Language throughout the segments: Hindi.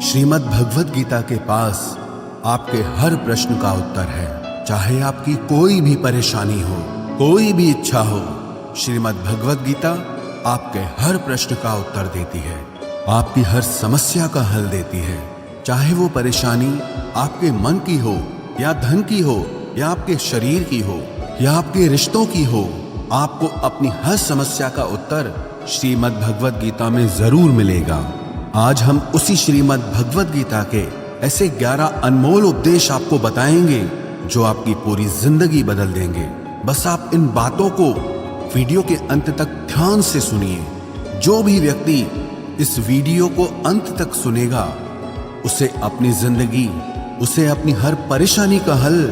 श्रीमद् भगवद गीता के पास आपके हर प्रश्न का उत्तर है। चाहे आपकी कोई भी परेशानी हो, कोई भी इच्छा हो, श्रीमद् भगवद गीता आपके हर प्रश्न का उत्तर देती है, आपकी हर समस्या का हल देती है। चाहे वो परेशानी आपके मन की हो या धन की हो या आपके शरीर की हो या आपके रिश्तों की हो, आपको अपनी हर समस्या का उत्तर श्रीमद् भगवद गीता में जरूर मिलेगा। आज हम उसी श्रीमद् भगवद गीता के ऐसे 11 अनमोल उपदेश आपको बताएंगे जो आपकी पूरी जिंदगी बदल देंगे। बस आप इन बातों को वीडियो के अंत तक ध्यान से सुनिए। जो भी व्यक्ति इस वीडियो को अंत तक सुनेगा, उसे अपनी जिंदगी, उसे अपनी हर परेशानी का हल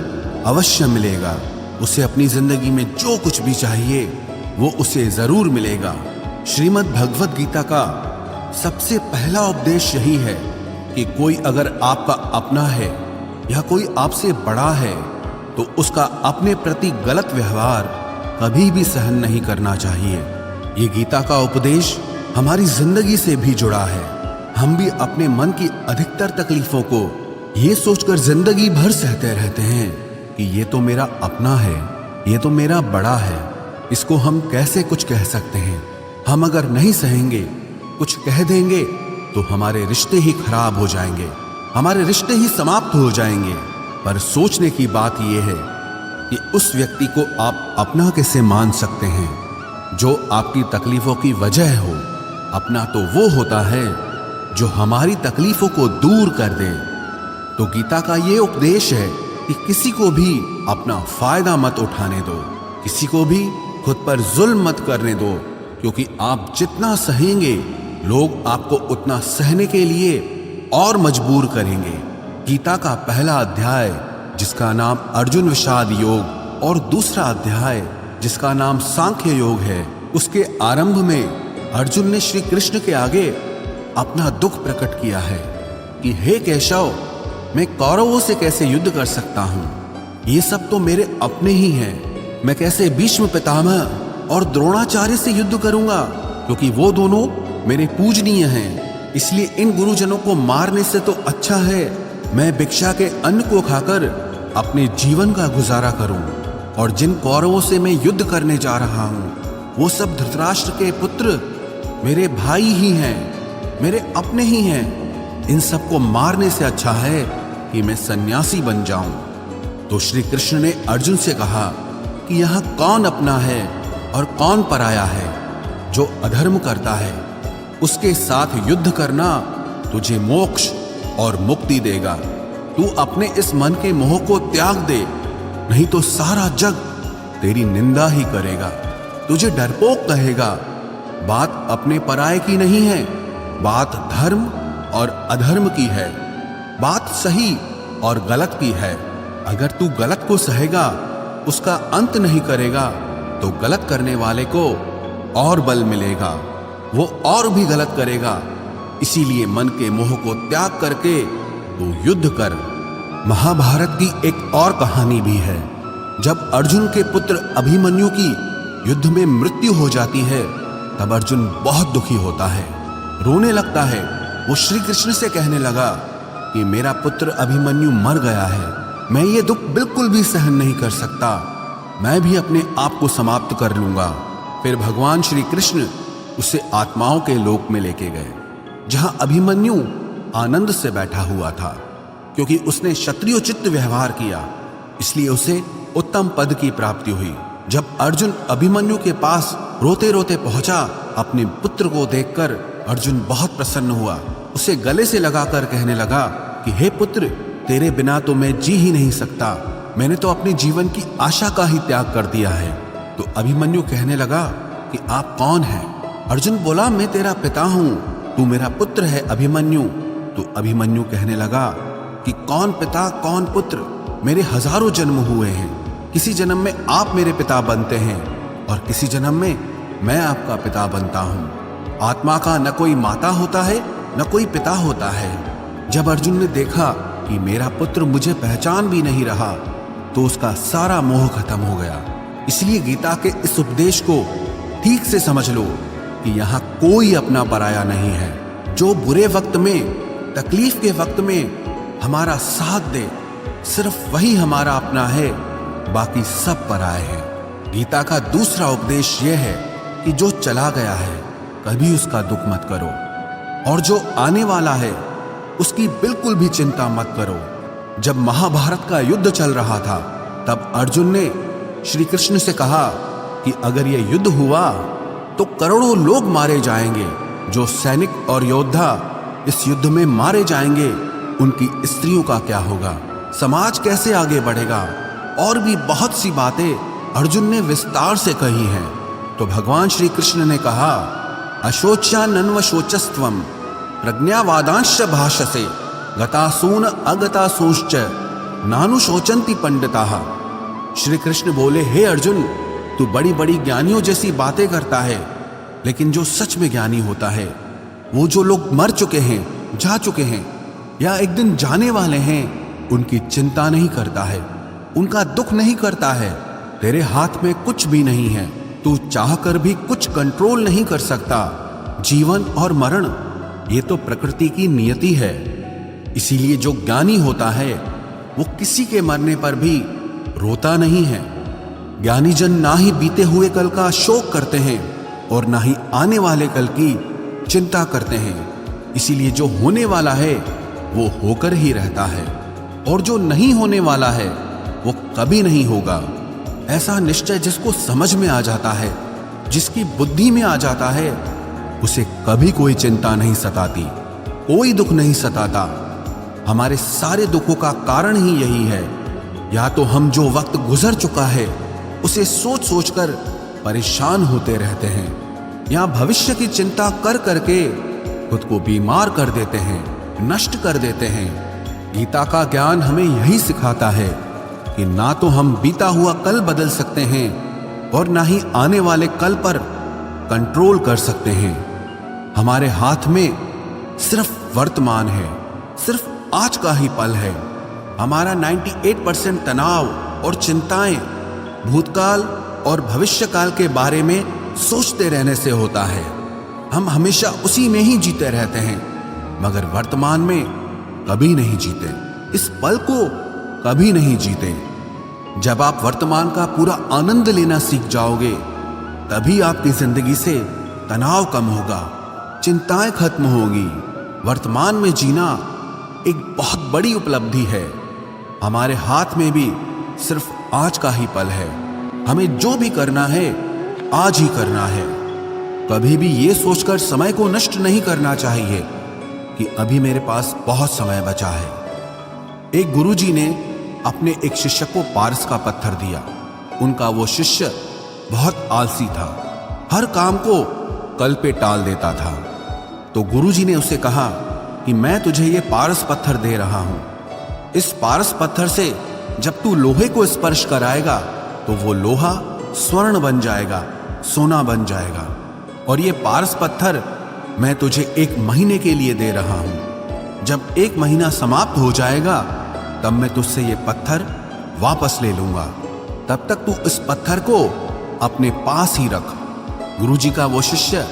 अवश्य मिलेगा। उसे अपनी जिंदगी में जो कुछ भी चाहिए वो उसे जरूर मिलेगा। श्रीमद् भगवद गीता का सबसे पहला उपदेश यही है कि कोई अगर आपका अपना है या कोई आपसे बड़ा है तो उसका अपने प्रति गलत व्यवहार कभी भी सहन नहीं करना चाहिए। ये गीता का उपदेश हमारी जिंदगी से भी जुड़ा है। हम भी अपने मन की अधिकतर तकलीफों को ये सोचकर जिंदगी भर सहते रहते हैं कि ये तो मेरा अपना है, ये तो मेरा बड़ा है, इसको हम कैसे कुछ कह सकते हैं। हम अगर नहीं सहेंगे, कुछ कह देंगे तो हमारे रिश्ते ही खराब हो जाएंगे, हमारे रिश्ते ही समाप्त हो जाएंगे। पर सोचने की बात यह है कि उस व्यक्ति को आप अपना कैसे मान सकते हैं जो आपकी तकलीफों की वजह हो। अपना तो वो होता है जो हमारी तकलीफों को दूर कर दे। तो गीता का ये उपदेश है कि किसी को भी अपना फायदा मत उठाने दो, किसी को भी खुद पर जुल्म मत करने दो, क्योंकि आप जितना सहेंगे लोग आपको उतना सहने के लिए और मजबूर करेंगे। गीता का पहला अध्याय जिसका नाम अर्जुन विषाद योग और दूसरा अध्याय जिसका नाम सांख्य योग है, उसके आरंभ में अर्जुन ने श्री कृष्ण के आगे अपना दुख प्रकट किया है कि हे केशव, मैं कौरवों से कैसे युद्ध कर सकता हूं? ये सब तो मेरे अपने ही हैं। मैं कैसे भीष्म पितामह और द्रोणाचार्य से युद्ध करूंगा, क्योंकि वो दोनों मेरे पूजनीय हैं। इसलिए इन गुरुजनों को मारने से तो अच्छा है मैं भिक्षा के अन्न को खाकर अपने जीवन का गुजारा करूं। और जिन कौरवों से मैं युद्ध करने जा रहा हूं वो सब धृतराष्ट्र के पुत्र मेरे भाई ही हैं, मेरे अपने ही हैं। इन सबको मारने से अच्छा है कि मैं सन्यासी बन जाऊं। तो श्री कृष्ण ने अर्जुन से कहा कि यहाँ कौन अपना है और कौन पराया है। जो अधर्म करता है उसके साथ युद्ध करना तुझे मोक्ष और मुक्ति देगा। तू अपने इस मन के मोह को त्याग दे, नहीं तो सारा जग तेरी निंदा ही करेगा, तुझे डरपोक कहेगा। बात अपने पराये की नहीं है, बात धर्म और अधर्म की है, बात सही और गलत की है। अगर तू गलत को सहेगा, उसका अंत नहीं करेगा, तो गलत करने वाले को और बल मिलेगा, वो और भी गलत करेगा। इसीलिए मन के मोह को त्याग करके तू युद्ध कर। महाभारत की एक और कहानी भी है। जब अर्जुन के पुत्र अभिमन्यु की युद्ध में मृत्यु हो जाती है तब अर्जुन बहुत दुखी होता है, रोने लगता है। वो श्री कृष्ण से कहने लगा कि मेरा पुत्र अभिमन्यु मर गया है, मैं ये दुख बिल्कुल भी सहन नहीं कर सकता, मैं भी अपने आप को समाप्त कर लूंगा। फिर भगवान श्री कृष्ण उसे आत्माओं के लोक में लेके गए, जहां अभिमन्यु आनंद से बैठा हुआ था, क्योंकि उसने क्षत्रियोचित व्यवहार किया, इसलिए उसे उत्तम पद की प्राप्ति हुई। जब अर्जुन अभिमन्यु के पास रोते रोते पहुंचा, अपने पुत्र को देखकर अर्जुन बहुत प्रसन्न हुआ। उसे गले से लगाकर कहने लगा कि हे पुत्र, तेरे बिना तो मैं जी ही नहीं सकता, मैंने तो अपने जीवन की आशा का ही त्याग कर दिया है। तो अभिमन्यु कहने लगा कि आप कौन हैं? अर्जुन बोला, मैं तेरा पिता हूं, तू मेरा पुत्र है अभिमन्यु। तो अभिमन्यु कहने लगा कि कौन पिता कौन पुत्र, मेरे हजारों जन्म हुए हैं, किसी जन्म में आप मेरे पिता बनते हैं और किसी जन्म में मैं आपका पिता बनता हूं। आत्मा का न कोई माता होता है न कोई पिता होता है। जब अर्जुन ने देखा कि मेरा पुत्र मुझे पहचान भी नहीं रहा तो उसका सारा मोह खत्म हो गया। इसलिए गीता के इस उपदेश को ठीक से समझ लो कि यहाँ कोई अपना पराया नहीं है। जो बुरे वक्त में तकलीफ के वक्त में हमारा साथ दे, सिर्फ वही हमारा अपना है, बाकी सब पराए हैं। गीता का दूसरा उपदेश यह है कि जो चला गया है कभी उसका दुख मत करो, और जो आने वाला है उसकी बिल्कुल भी चिंता मत करो। जब महाभारत का युद्ध चल रहा था तब अर्जुन ने श्री कृष्ण से कहा कि अगर यह युद्ध हुआ तो करोड़ों लोग मारे जाएंगे। जो सैनिक और योद्धा इस युद्ध में मारे जाएंगे उनकी स्त्रियों का क्या होगा, समाज कैसे आगे बढ़ेगा। और भी बहुत सी बातें अर्जुन ने विस्तार से कही हैं। तो भगवान श्री कृष्ण ने कहा, अशोच्यानन्व शोचस्त्वम प्रज्ञावादांश भाषसे गतासून अगतासूश्च नानुशोचन्ति पंडिताः। श्री कृष्ण बोले, हे अर्जुन, तू बड़ी बड़ी ज्ञानियों जैसी बातें करता है, लेकिन जो सच में ज्ञानी होता है, वो जो लोग मर चुके हैं, जा चुके हैं या एक दिन जाने वाले हैं, उनकी चिंता नहीं करता है, उनका दुख नहीं करता है। तेरे हाथ में कुछ भी नहीं है, तू चाहकर भी कुछ कंट्रोल नहीं कर सकता। जीवन और मरण ये तो प्रकृति की नियति है। इसीलिए जो ज्ञानी होता है वो किसी के मरने पर भी रोता नहीं है। ज्ञानी जन ना ही बीते हुए कल का शोक करते हैं और ना ही आने वाले कल की चिंता करते हैं। इसीलिए जो होने वाला है वो होकर ही रहता है, और जो नहीं होने वाला है वो कभी नहीं होगा। ऐसा निश्चय जिसको समझ में आ जाता है, जिसकी बुद्धि में आ जाता है, उसे कभी कोई चिंता नहीं सताती, कोई दुख नहीं सताता। हमारे सारे दुखों का कारण ही यही है। या तो हम जो वक्त गुजर चुका है उसे सोच सोचकर परेशान होते रहते हैं, या भविष्य की चिंता कर करके खुद को बीमार कर देते हैं, नष्ट कर देते हैं। गीता का ज्ञान हमें यही सिखाता है कि ना तो हम बीता हुआ कल बदल सकते हैं और ना ही आने वाले कल पर कंट्रोल कर सकते हैं। हमारे हाथ में सिर्फ वर्तमान है, सिर्फ आज का ही पल है। हमारा 98% तनाव और चिंताएं भूतकाल और भविष्यकाल के बारे में सोचते रहने से होता है। हम हमेशा उसी में ही जीते रहते हैं, मगर वर्तमान में कभी नहीं जीते, इस पल को कभी नहीं जीते। जब आप वर्तमान का पूरा आनंद लेना सीख जाओगे, तभी आपकी जिंदगी से तनाव कम होगा, चिंताएं खत्म होगी। वर्तमान में जीना एक बहुत बड़ी उपलब्धि है। हमारे हाथ में भी सिर्फ आज का ही पल है। हमें जो भी करना है आज ही करना है। कभी भी ये सोचकर समय को नष्ट नहीं करना चाहिए कि अभी मेरे पास बहुत समय बचा है। एक गुरुजी ने अपने एक शिष्य को पारस का पत्थर दिया। उनका वो शिष्य बहुत आलसी था, हर काम को कल पे टाल देता था। तो गुरुजी ने उसे कहा कि मैं तुझे ये पारस पत्थर दे रहा हूं। इस पारस पत्थर से जब तू लोहे को स्पर्श कराएगा तो वो लोहा स्वर्ण बन जाएगा, सोना बन जाएगा। और ये पारस पत्थर मैं तुझे 1 महीने के लिए दे रहा हूं। जब 1 महीना समाप्त हो जाएगा तब मैं तुझसे ये पत्थर वापस ले लूंगा। तब तक तू इस पत्थर को अपने पास ही रख। गुरुजी का वो शिष्य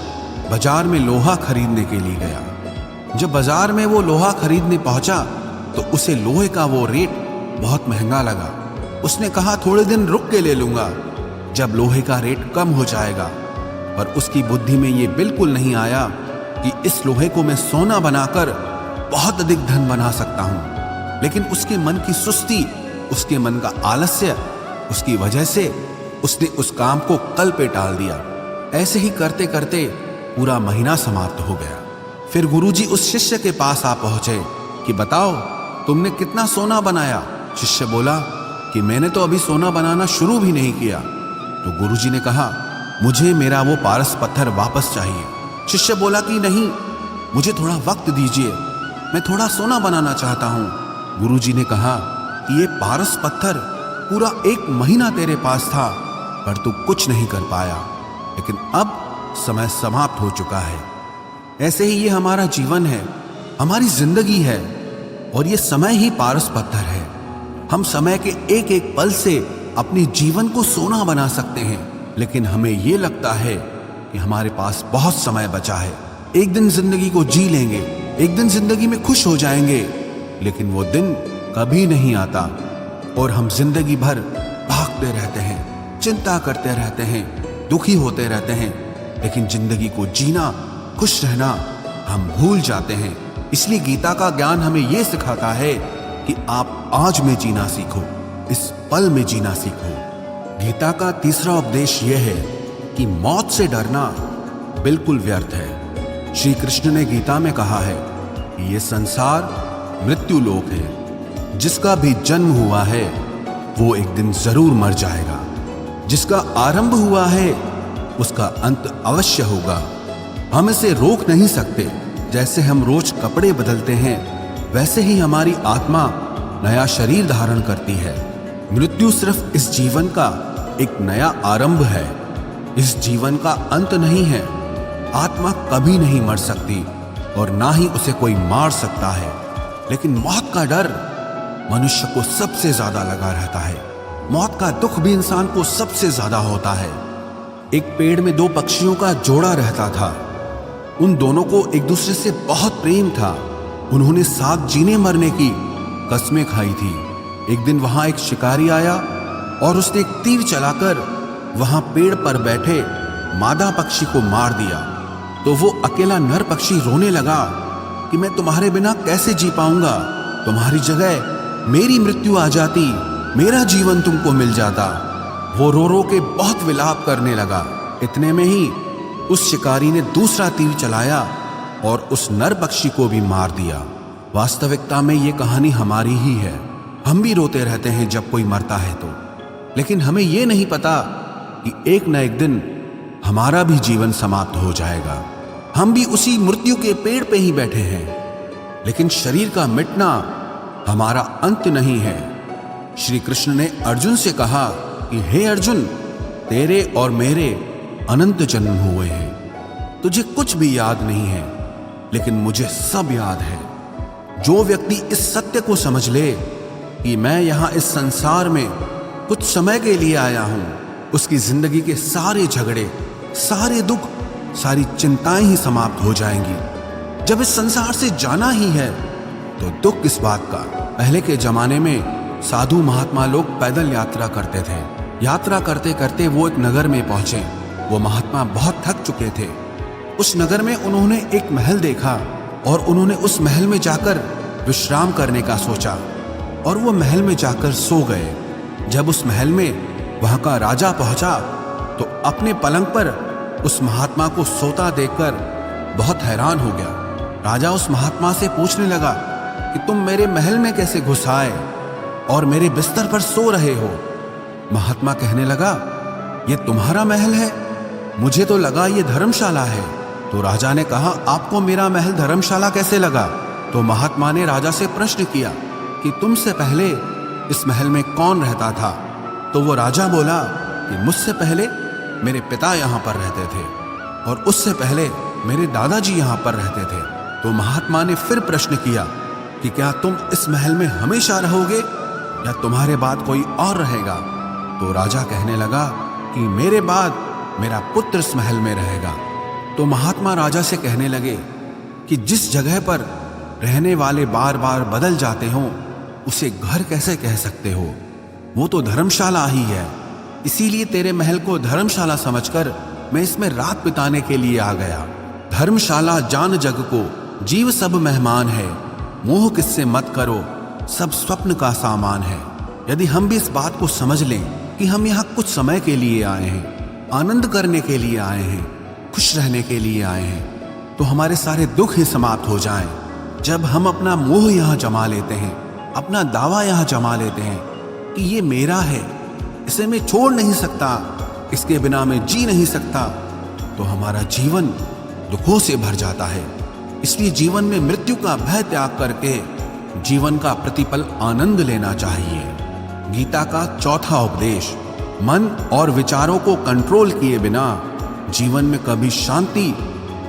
बाजार में लोहा खरीदने के लिए गया। जब बाजार में वो लोहा खरीदने पहुंचा तो उसे लोहे का वो रेट बहुत महंगा लगा। उसने कहा थोड़े दिन रुक के ले लूंगा, जब लोहे का रेट कम हो जाएगा। पर उसकी बुद्धि में ये बिल्कुल नहीं आया कि इस लोहे को मैं सोना बनाकर बहुत अधिक धन बना सकता हूं। लेकिन उसके मन की सुस्ती, उसके मन का आलस्य, उसकी वजह से उसने उस काम को कल पे टाल दिया। ऐसे ही करते करते पूरा महीना समाप्त हो गया। फिर गुरुजी उस शिष्य के पास आ पहुंचे कि बताओ तुमने कितना सोना बनाया। शिष्य बोला कि मैंने तो अभी सोना बनाना शुरू भी नहीं किया। तो गुरुजी ने कहा मुझे मेरा वो पारस पत्थर वापस चाहिए। शिष्य बोला कि नहीं, मुझे थोड़ा वक्त दीजिए, मैं थोड़ा सोना बनाना चाहता हूं। गुरुजी ने कहा कि ये पारस पत्थर पूरा 1 महीना तेरे पास था, पर तू कुछ नहीं कर पाया, लेकिन अब समय समाप्त हो चुका है। ऐसे ही ये हमारा जीवन है, हमारी जिंदगी है, और ये समय ही पारस पत्थर है। हम समय के एक एक पल से अपने जीवन को सोना बना सकते हैं, लेकिन हमें ये लगता है कि हमारे पास बहुत समय बचा है, एक दिन जिंदगी को जी लेंगे, एक दिन जिंदगी में खुश हो जाएंगे, लेकिन वो दिन कभी नहीं आता और हम जिंदगी भर भागते रहते हैं, चिंता करते रहते हैं, दुखी होते रहते हैं, लेकिन जिंदगी को जीना, खुश रहना हम भूल जाते हैं। इसलिए गीता का ज्ञान हमें यह सिखाता है कि आप आज में जीना सीखो, इस पल में जीना सीखो। गीता का तीसरा उपदेश यह है कि मौत से डरना बिल्कुल व्यर्थ है। श्री कृष्ण ने गीता में कहा है कि यह संसार मृत्यु लोक है। जिसका भी जन्म हुआ है वो एक दिन जरूर मर जाएगा। जिसका आरंभ हुआ है उसका अंत अवश्य होगा। हम इसे रोक नहीं सकते। जैसे हम रोज कपड़े बदलते हैं, वैसे ही हमारी आत्मा नया शरीर धारण करती है। मृत्यु सिर्फ इस जीवन का एक नया आरंभ है, इस जीवन का अंत नहीं है। आत्मा कभी नहीं मर सकती और ना ही उसे कोई मार सकता है, लेकिन मौत का डर मनुष्य को सबसे ज्यादा लगा रहता है। मौत का दुख भी इंसान को सबसे ज्यादा होता है। एक पेड़ में दो पक्षियों का जोड़ा रहता था। उन दोनों को एक दूसरे से बहुत प्रेम था। उन्होंने साथ जीने मरने की कस्में खाई थी। एक दिन वहां एक शिकारी आया और उसने एक तीर चलाकर वहां पेड़ पर बैठे मादा पक्षी को मार दिया। तो वो अकेला नर पक्षी रोने लगा कि मैं तुम्हारे बिना कैसे जी पाऊंगा। तुम्हारी जगह मेरी मृत्यु आ जाती, मेरा जीवन तुमको मिल जाता। वो रो रो के बहुत विलाप करने लगा। इतने में ही उस शिकारी ने दूसरा तीर चलाया और उस नर पक्षी को भी मार दिया। वास्तविकता में ये कहानी हमारी ही है। हम भी रोते रहते हैं जब कोई मरता है तो, लेकिन हमें ये नहीं पता कि एक न एक दिन हमारा भी जीवन समाप्त हो जाएगा। हम भी उसी मृत्यु के पेड़ पे ही बैठे हैं, लेकिन शरीर का मिटना हमारा अंत नहीं है। श्री कृष्ण ने अर्जुन से कहा कि हे अर्जुन, तेरे और मेरे अनंत जन्म हुए हैं। तुझे कुछ भी याद नहीं है, लेकिन मुझे सब याद है। जो व्यक्ति इस सत्य को समझ ले कि मैं यहां इस संसार में कुछ समय के लिए आया हूं, उसकी जिंदगी के सारे झगड़े, सारे दुख, सारी चिंताएं ही समाप्त हो जाएंगी। जब इस संसार से जाना ही है तो दुख किस बात का। पहले के जमाने में साधु महात्मा लोग पैदल यात्रा करते थे। यात्रा करते करते वो एक नगर में पहुंचे। वो महात्मा बहुत थक चुके थे। उस नगर में उन्होंने एक महल देखा और उन्होंने उस महल में जाकर विश्राम करने का सोचा और वो महल में जाकर सो गए। जब उस महल में वहां का राजा पहुंचा तो अपने पलंग पर उस महात्मा को सोता देखकर बहुत हैरान हो गया। राजा उस महात्मा से पूछने लगा कि तुम मेरे महल में कैसे घुस आए और मेरे बिस्तर पर सो रहे हो। महात्मा कहने लगा, ये तुम्हारा महल है? मुझे तो लगा ये धर्मशाला है। तो राजा ने कहा, आपको मेरा महल धर्मशाला कैसे लगा? तो महात्मा ने राजा से प्रश्न किया कि तुमसे पहले इस महल में कौन रहता था? तो वो राजा बोला कि मुझसे पहले मेरे पिता यहाँ पर रहते थे और उससे पहले मेरे दादाजी यहाँ पर रहते थे। तो महात्मा ने फिर प्रश्न किया कि क्या तुम इस महल में हमेशा रहोगे या तुम्हारे बाद कोई और रहेगा? तो राजा कहने लगा कि मेरे बाद मेरा पुत्र इस महल में रहेगा। तो महात्मा राजा से कहने लगे कि जिस जगह पर रहने वाले बार बार बदल जाते हो उसे घर कैसे कह सकते हो? वो तो धर्मशाला ही है। इसीलिए तेरे महल को धर्मशाला समझकर मैं इसमें रात बिताने के लिए आ गया। धर्मशाला जान जग को, जीव सब मेहमान है। मोह किससे मत करो, सब स्वप्न का सामान है। यदि हम भी इस बात को समझ लें कि हम यहाँ कुछ समय के लिए आए हैं, आनंद करने के लिए आए हैं, खुश रहने के लिए आए हैं, तो हमारे सारे दुख ही समाप्त हो जाएं। जब हम अपना मोह यहाँ जमा लेते हैं, अपना दावा यहाँ जमा लेते हैं कि ये मेरा है, इसे मैं छोड़ नहीं सकता, इसके बिना मैं जी नहीं सकता, तो हमारा जीवन दुखों से भर जाता है। इसलिए जीवन में मृत्यु का भय त्याग करके जीवन का प्रतिपल आनंद लेना चाहिए। गीता का चौथा उपदेश, मन और विचारों को कंट्रोल किए बिना जीवन में कभी शांति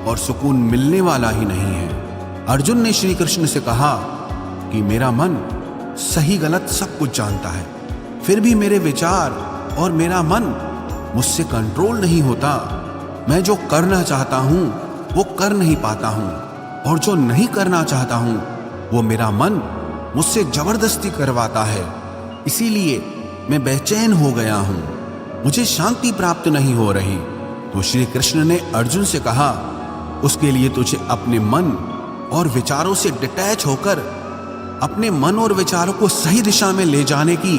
और सुकून मिलने वाला ही नहीं है। अर्जुन ने श्री कृष्ण से कहा कि मेरा मन सही गलत सब कुछ जानता है, फिर भी मेरे विचार और मेरा मन मुझसे कंट्रोल नहीं होता। मैं जो करना चाहता हूं वो कर नहीं पाता हूं। और जो नहीं करना चाहता हूं वो मेरा मन मुझसे जबरदस्ती करवाता है। इसीलिए मैं बेचैन हो गया हूं, मुझे शांति प्राप्त नहीं हो रही। तो श्री कृष्ण ने अर्जुन से कहा, उसके लिए तुझे अपने मन और विचारों से डिटैच होकर अपने मन और विचारों को सही दिशा में ले जाने की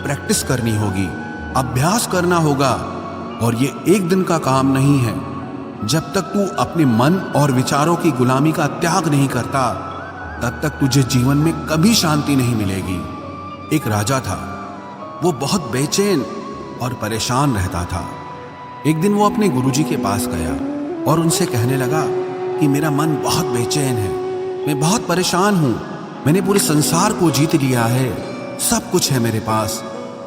प्रैक्टिस करनी होगी, अभ्यास करना होगा। और ये एक दिन का काम नहीं है। जब तक तू अपने मन और विचारों की गुलामी का त्याग नहीं करता, तब तक तुझे जीवन में कभी शांति नहीं मिलेगी। एक राजा था, वो बहुत बेचैन और परेशान रहता था। एक दिन वो अपने गुरुजी के पास गया और उनसे कहने लगा कि मेरा मन बहुत बेचैन है, मैं बहुत परेशान हूं, मैंने पूरे संसार को जीत लिया है, सब कुछ है मेरे पास,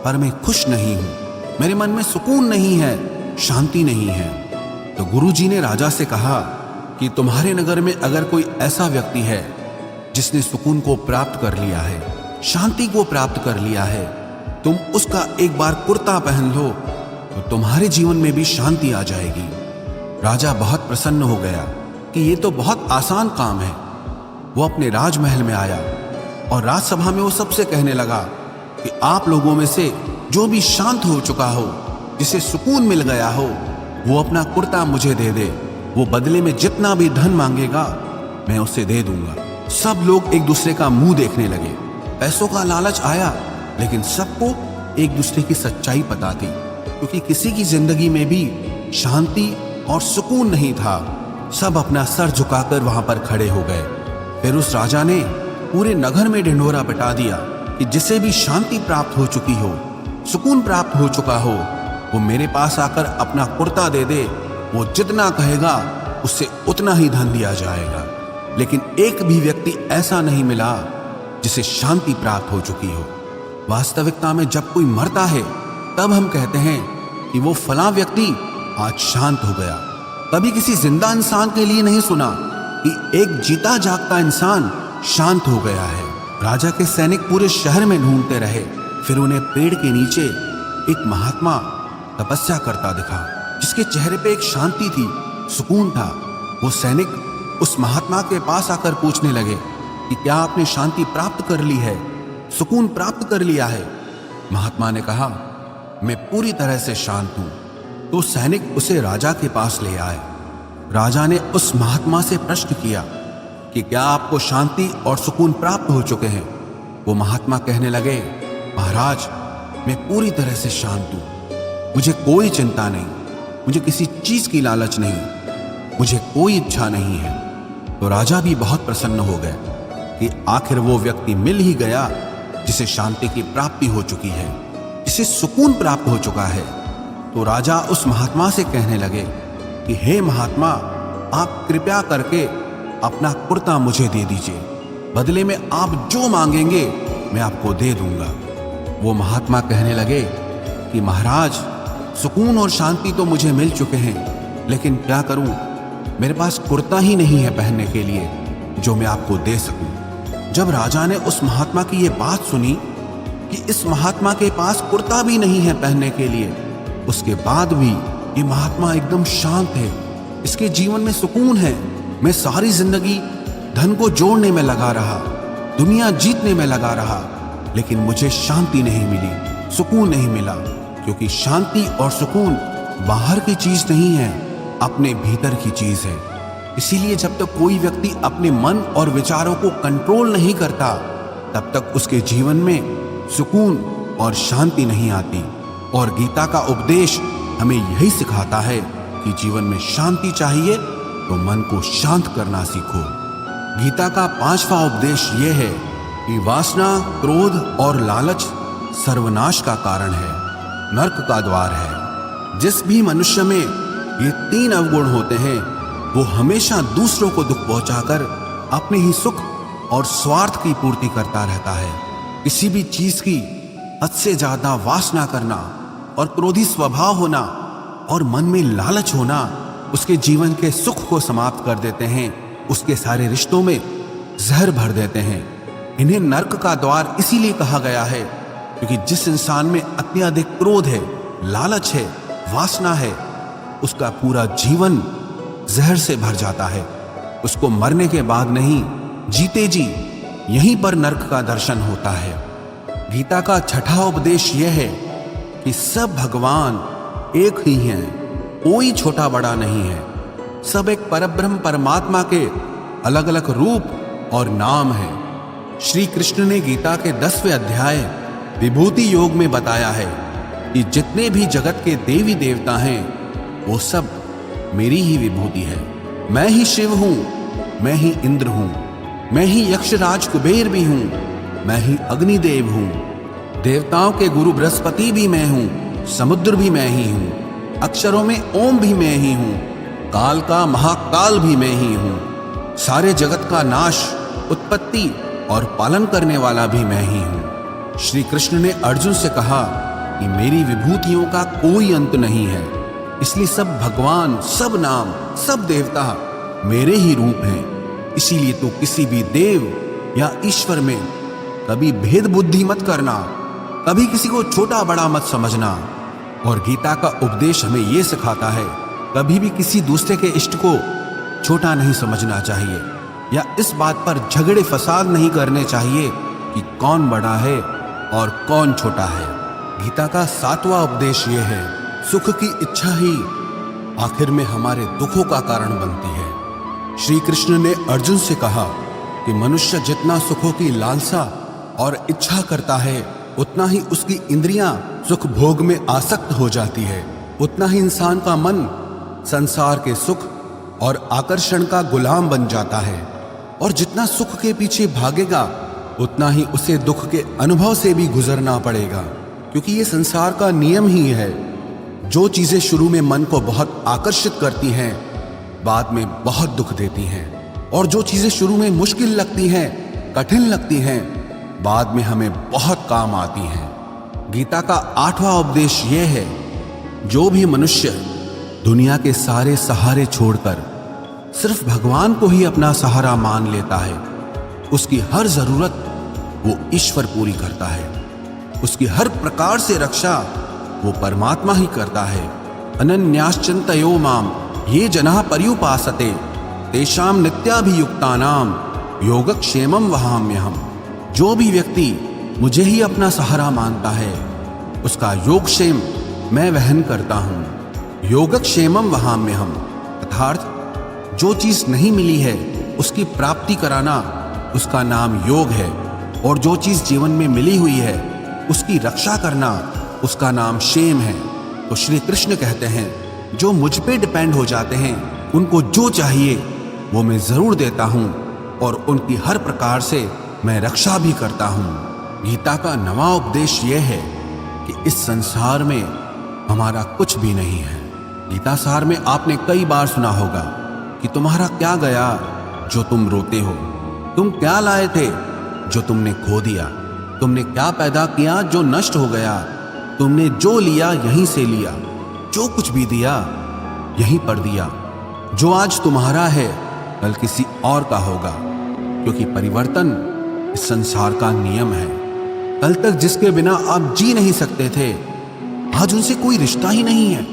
पर मैं खुश नहीं हूं, मेरे मन में सुकून नहीं है, शांति नहीं है। तो गुरुजी ने राजा से कहा कि तुम्हारे नगर में अगर कोई ऐसा व्यक्ति है जिसने सुकून को प्राप्त कर लिया है, शांति को प्राप्त कर लिया है, तुम उसका एक बार कुर्ता पहन लो तो तुम्हारे जीवन में भी शांति आ जाएगी। राजा बहुत प्रसन्न हो गया कि ये तो बहुत आसान काम है। वो अपने राजमहल में आया और राजसभा में वो सबसे कहने लगा कि आप लोगों में से जो भी शांत हो चुका हो, जिसे सुकून मिल गया हो, वो अपना कुर्ता मुझे दे दे। वो बदले में जितना भी धन मांगेगा मैं उसे दे दूंगा। सब लोग एक दूसरे का मुंह देखने लगे। पैसों का लालच आया, लेकिन सबको एक दूसरे की सच्चाई पता थी, क्योंकि किसी की जिंदगी में भी शांति और सुकून नहीं था। सब अपना सर झुकाकर वहां पर खड़े हो गए। फिर उस राजा ने पूरे नगर में ढिंढोरा पिटा दिया कि जिसे भी शांति प्राप्त हो चुकी हो, सुकून प्राप्त हो चुका हो, वो मेरे पास आकर अपना कुर्ता दे दे। वो जितना कहेगा उससे उतना ही धन दिया जाएगा। लेकिन एक भी व्यक्ति ऐसा नहीं मिला जिसे शांति प्राप्त हो चुकी हो। वास्तविकता में जब कोई मरता है तब हम कहते हैं कि वो फलां व्यक्ति आज शांत हो गया। कभी किसी जिंदा इंसान के लिए नहीं सुना कि एक जीता जागता इंसान शांत हो गया है। राजा के सैनिक पूरे शहर में ढूंढते रहे, फिर उन्हें पेड़ के नीचे एक महात्मा तपस्या करता दिखा, जिसके चेहरे पे एक शांति थी, सुकून था। वो सैनिक उस महात्मा के पास आकर पूछने लगे कि क्या आपने शांति प्राप्त कर ली है, सुकून प्राप्त कर लिया है? महात्मा ने कहा, मैं पूरी तरह से शांत हूं। तो सैनिक उसे राजा के पास ले आए। राजा ने उस महात्मा से प्रश्न किया कि क्या आपको शांति और सुकून प्राप्त हो चुके हैं? वो महात्मा कहने लगे, महाराज, मैं पूरी तरह से शांत हूं, मुझे कोई चिंता नहीं, मुझे किसी चीज की लालच नहीं, मुझे कोई इच्छा नहीं है। तो राजा भी बहुत प्रसन्न हो गए कि आखिर वो व्यक्ति मिल ही गया जिसे शांति की प्राप्ति हो चुकी है, जिसे सुकून प्राप्त हो चुका है। तो राजा उस महात्मा से कहने लगे कि हे महात्मा, आप कृपया करके अपना कुर्ता मुझे दे दीजिए, बदले में आप जो मांगेंगे मैं आपको दे दूंगा। वो महात्मा कहने लगे कि महाराज, सुकून और शांति तो मुझे मिल चुके हैं, लेकिन क्या करूं, मेरे पास कुर्ता ही नहीं है पहनने के लिए जो मैं आपको दे सकूं। जब राजा ने उस महात्मा की ये बात सुनी कि इस महात्मा के पास कुर्ता भी नहीं है पहनने के लिए, उसके बाद भी ये महात्मा एकदम शांत है, इसके जीवन में सुकून है, मैं सारी जिंदगी धन को जोड़ने में लगा रहा, दुनिया जीतने में लगा रहा, लेकिन मुझे शांति नहीं मिली, सुकून नहीं मिला। क्योंकि शांति और सुकून बाहर की चीज नहीं है, अपने भीतर की चीज है। इसीलिए जब तक कोई व्यक्ति अपने मन और विचारों को कंट्रोल नहीं करता, तब तक उसके जीवन में सुकून और शांति नहीं आती। और गीता का उपदेश हमें यही सिखाता है कि जीवन में शांति चाहिए तो मन को शांत करना सीखो। गीता का 5वां उपदेश ये है कि वासना, क्रोध और लालच सर्वनाश का कारण है, नरक का द्वार है। जिस भी मनुष्य में ये 3 अवगुण होते हैं, वो हमेशा दूसरों को दुख पहुंचाकर अपने ही सुख और स्वार्थ की पूर्ति करता रहता है। किसी भी चीज की हद से ज्यादा वासना करना और क्रोधी स्वभाव होना और मन में लालच होना उसके जीवन के सुख को समाप्त कर देते हैं, उसके सारे रिश्तों में जहर भर देते हैं। इन्हें नरक का द्वार इसीलिए कहा गया है क्योंकि जिस इंसान में अत्यधिक क्रोध है, लालच है, वासना है, उसका पूरा जीवन जहर से भर जाता है, उसको मरने के बाद नहीं, जीते जी यहीं पर नरक का दर्शन होता है। गीता का छठा उपदेश यह है कि सब भगवान एक ही हैं, कोई छोटा बड़ा नहीं है। सब एक परब्रह्म परमात्मा के अलग अलग रूप और नाम हैं। श्री कृष्ण ने गीता के 10वें अध्याय विभूति योग में बताया है कि जितने भी जगत के देवी देवता हैं वो सब मेरी ही विभूति है। मैं ही शिव हूं, मैं ही इंद्र हूं, मैं ही यक्षराज कुबेर भी हूं, मैं ही अग्निदेव हूं, देवताओं के गुरु बृहस्पति भी मैं हूं, समुद्र भी मैं ही हूं, अक्षरों में ओम भी मैं ही हूं, काल का महाकाल भी मैं ही हूं, सारे जगत का नाश, उत्पत्ति और पालन करने वाला भी मैं ही हूं। श्री कृष्ण ने अर्जुन से कहा कि मेरी विभूतियों का कोई अंत नहीं है, इसलिए सब भगवान, सब नाम, सब देवता मेरे ही रूप हैं। इसीलिए तो किसी भी देव या ईश्वर में कभी भेद बुद्धि मत करना, कभी किसी को छोटा बड़ा मत समझना। और गीता का उपदेश हमें यह सिखाता है कभी भी किसी दूसरे के इष्ट को छोटा नहीं समझना चाहिए, या इस बात पर झगड़े फसाद नहीं करने चाहिए कि कौन बड़ा है और कौन छोटा है। गीता का 7वां उपदेश यह है, सुख की इच्छा ही आखिर में हमारे दुखों का कारण बनती है। श्री कृष्ण ने अर्जुन से कहा कि मनुष्य जितना सुखों की लालसा और इच्छा करता है उतना ही उसकी इंद्रियां सुख भोग में आसक्त हो जाती है, उतना ही इंसान का मन संसार के सुख और आकर्षण का गुलाम बन जाता है। और जितना सुख के पीछे भागेगा उतना ही उसे दुख के अनुभव से भी गुजरना पड़ेगा, क्योंकि ये संसार का नियम ही है। जो चीजें शुरू में मन को बहुत आकर्षित करती हैं बाद में बहुत दुख देती हैं, और जो चीजें शुरू में मुश्किल लगती हैं, कठिन लगती हैं, बाद में हमें बहुत काम आती हैं। गीता का 8वां उपदेश यह है, जो भी मनुष्य दुनिया के सारे सहारे छोड़कर सिर्फ भगवान को ही अपना सहारा मान लेता है, उसकी हर जरूरत वो ईश्वर पूरी करता है, उसकी हर प्रकार से रक्षा वो परमात्मा ही करता है। अनन्याश्चिन्तयो माम ये जनाः पर्युपासते तेषां नित्याभियुक्तानां योगक्षेमं वहाम्यहम्। जो भी व्यक्ति मुझे ही अपना सहारा मानता है उसका योगक्षेम मैं वहन करता हूँ। योगक्षेमं वहाम्यहम् अर्थात जो चीज नहीं मिली है उसकी प्राप्ति कराना उसका नाम योग है, और जो चीज जीवन में मिली हुई है उसकी रक्षा करना उसका नाम क्षेम है। तो श्री कृष्ण कहते हैं जो मुझ पे डिपेंड हो जाते हैं उनको जो चाहिए वो मैं जरूर देता हूँ, और उनकी हर प्रकार से मैं रक्षा भी करता हूँ। गीता का 9वां उपदेश यह है कि इस संसार में हमारा कुछ भी नहीं है। गीता सार में आपने कई बार सुना होगा कि तुम्हारा क्या गया जो तुम रोते हो, तुम क्या लाए थे जो तुमने खो दिया, तुमने क्या पैदा किया जो नष्ट हो गया, तुमने जो लिया यहीं से लिया, जो कुछ भी दिया यहीं पर दिया। जो आज तुम्हारा है कल किसी और का होगा, क्योंकि परिवर्तन इस संसार का नियम है। कल तक जिसके बिना आप जी नहीं सकते थे आज उनसे कोई रिश्ता ही नहीं है,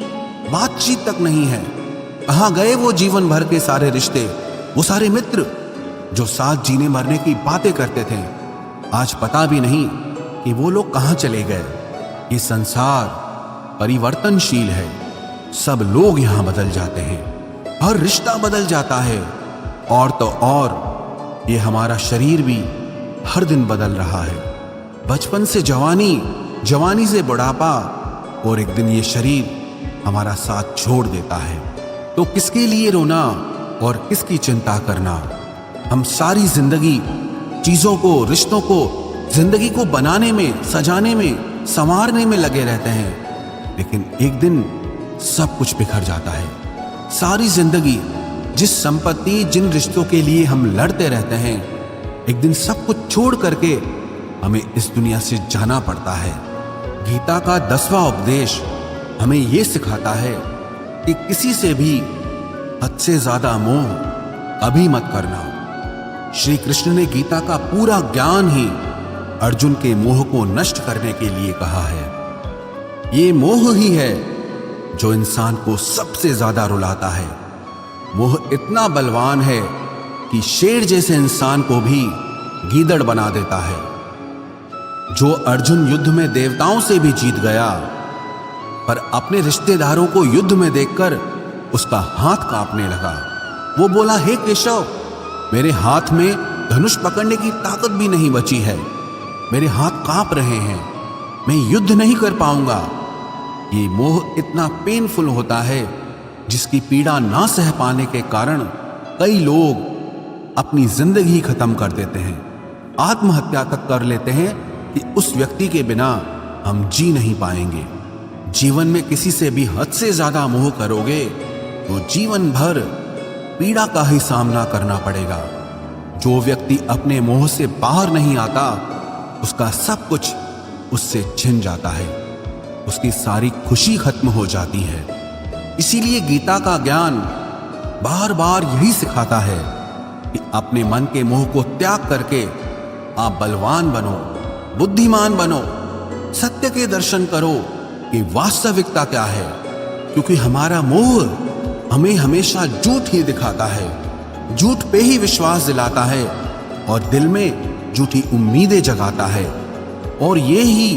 बातचीत तक नहीं है। कहाँ गए वो जीवन भर के सारे रिश्ते, वो सारे मित्र जो साथ जीने मरने की बातें करते थे, आज पता भी नहीं कि वो लोग कहाँ चले गए। ये संसार परिवर्तनशील है, सब लोग यहाँ बदल जाते हैं, हर रिश्ता बदल जाता है, और तो और ये हमारा शरीर भी हर दिन बदल रहा है। बचपन से जवानी, जवानी से बुढ़ापा, और एक दिन ये शरीर हमारा साथ छोड़ देता है। तो किसके लिए रोना और किसकी चिंता करना। हम सारी जिंदगी चीजों को, रिश्तों को, जिंदगी को बनाने में, सजाने में, संवारने में लगे रहते हैं, लेकिन एक दिन सब कुछ बिखर जाता है। सारी जिंदगी जिस संपत्ति, जिन रिश्तों के लिए हम लड़ते रहते हैं, एक दिन सब कुछ छोड़ करके हमें इस दुनिया से जाना पड़ता है। गीता का 10वां उपदेश हमें यह सिखाता है कि किसी से भी हद से ज्यादा मोह कभी मत करना। श्री कृष्ण ने गीता का पूरा ज्ञान ही अर्जुन के मोह को नष्ट करने के लिए कहा है। ये मोह ही है जो इंसान को सबसे ज्यादा रुलाता है। मोह इतना बलवान है कि शेर जैसे इंसान को भी गीदड़ बना देता है। जो अर्जुन युद्ध में देवताओं से भी जीत गया, पर अपने रिश्तेदारों को युद्ध में देखकर उसका हाथ कांपने लगा। वो बोला, हे केशव, मेरे हाथ में धनुष पकड़ने की ताकत भी नहीं बची है, मेरे हाथ कांप रहे हैं, मैं युद्ध नहीं कर पाऊंगा। ये मोह इतना पेनफुल होता है जिसकी पीड़ा ना सह पाने के कारण कई लोग अपनी जिंदगी खत्म कर देते हैं, आत्महत्या तक कर लेते हैं कि उस व्यक्ति के बिना हम जी नहीं पाएंगे। जीवन में किसी से भी हद से ज्यादा मोह करोगे तो जीवन भर पीड़ा का ही सामना करना पड़ेगा। जो व्यक्ति अपने मोह से बाहर नहीं आता, उसका सब कुछ उससे छिन जाता है, उसकी सारी खुशी खत्म हो जाती है। इसीलिए गीता का ज्ञान बार बार यही सिखाता है कि अपने मन के मोह को त्याग करके आप बलवान बनो, बुद्धिमान बनो, सत्य के दर्शन करो कि वास्तविकता क्या है। क्योंकि हमारा मोह हमें हमेशा झूठ ही दिखाता है, झूठ पे ही विश्वास दिलाता है और दिल में झूठी उम्मीदें जगाता है। और ये ही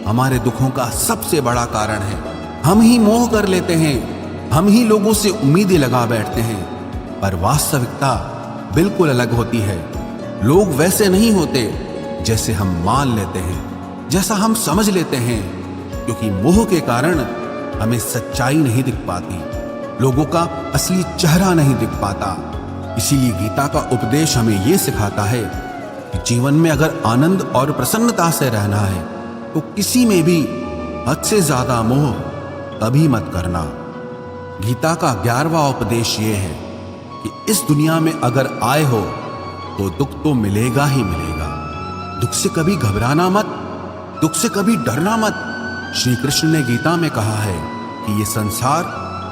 हमारे दुखों का सबसे बड़ा कारण है। हम ही मोह कर लेते हैं, हम ही लोगों से उम्मीदें लगा बैठते हैं, पर वास्तविकता बिल्कुल अलग होती है। लोग वैसे नहीं होते जैसे हम मान लेते हैं, जैसा हम समझ लेते हैं, क्योंकि मोह के कारण हमें सच्चाई नहीं दिख पाती, लोगों का असली चेहरा नहीं दिख पाता। इसीलिए गीता का उपदेश हमें यह सिखाता है कि जीवन में अगर आनंद और प्रसन्नता से रहना है तो किसी में भी हद से ज्यादा मोह कभी मत करना। गीता का 11वां उपदेश ये है कि इस दुनिया में अगर आए हो तो दुख तो मिलेगा ही मिलेगा। दुख से कभी घबराना मत, दुख से कभी डरना मत। श्री कृष्ण ने गीता में कहा है कि ये संसार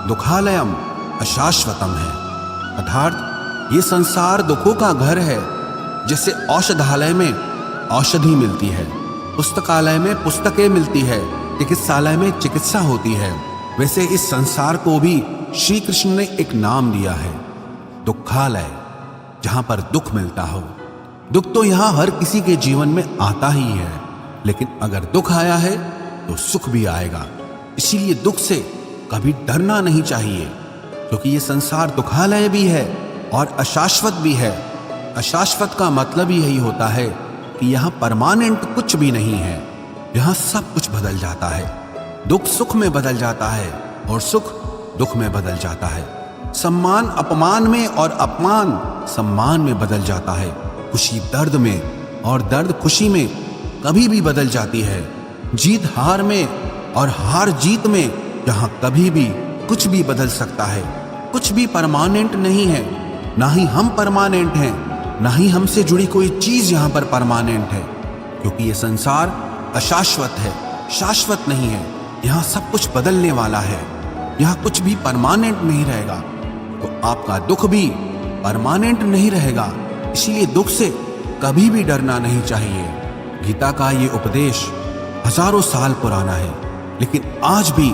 दुखालयम अशाश्वतम है, अर्थात ये संसार दुखों का घर है। जैसे औषधालय में औषधि मिलती है, पुस्तकालय में पुस्तकें मिलती है, चिकित्सालय में चिकित्सा होती है, वैसे इस संसार को भी श्री कृष्ण ने एक नाम दिया है, दुखालय, जहां पर दुख मिलता हो। दुख तो यहां हर किसी के जीवन में आता ही है, लेकिन अगर दुख आया है तो सुख भी आएगा। इसीलिए दुख से कभी डरना नहीं चाहिए, क्योंकि ये संसार दुखालय भी है और अशाश्वत भी है। अशाश्वत का मतलब ही यही होता है कि यहाँ परमानेंट कुछ भी नहीं है, यहाँ सब कुछ बदल जाता है। दुख सुख में बदल जाता है और सुख दुख में बदल जाता है। सम्मान अपमान में और अपमान सम्मान में बदल जाता है। खुशी दर्द में और दर्द खुशी में कभी भी बदल जाती है। जीत हार में और हार जीत में यहाँ कभी भी कुछ भी बदल सकता है। कुछ भी परमानेंट नहीं है, ना ही हम परमानेंट हैं, ना ही हमसे जुड़ी कोई चीज यहाँ पर परमानेंट है, क्योंकि ये संसार अशाश्वत है, शाश्वत नहीं है। यहाँ सब कुछ बदलने वाला है, यहाँ कुछ भी परमानेंट नहीं रहेगा। तो आपका दुख भी परमानेंट नहीं रहेगा, इसीलिए दुख से कभी भी डरना नहीं चाहिए। गीता का ये उपदेश हजारों साल पुराना है, लेकिन आज भी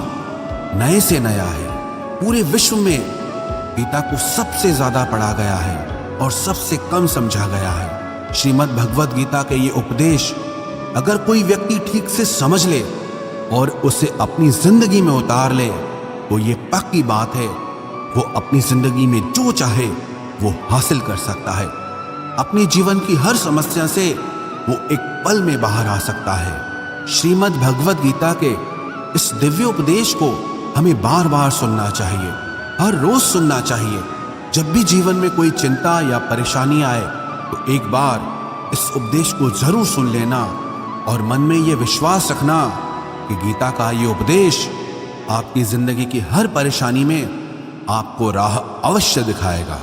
नए से नया है। पूरे विश्व में गीता को सबसे ज्यादा पढ़ा गया है और सबसे कम समझा गया है। श्रीमद् भगवद गीता के ये उपदेश अगर कोई व्यक्ति ठीक से समझ ले और उसे अपनी जिंदगी में उतार ले तो ये पक्की बात है, वो अपनी जिंदगी में जो चाहे वो हासिल कर सकता है। अपने जीवन की हर समस्या से वो एक पल में बाहर आ सकता है। श्रीमद् भगवद गीता के इस दिव्य उपदेश को हमें बार बार सुनना चाहिए, हर रोज सुनना चाहिए। जब भी जीवन में कोई चिंता या परेशानी आए तो एक बार इस उपदेश को जरूर सुन लेना और मन में ये विश्वास रखना कि गीता का ये उपदेश आपकी जिंदगी की हर परेशानी में आपको राह अवश्य दिखाएगा।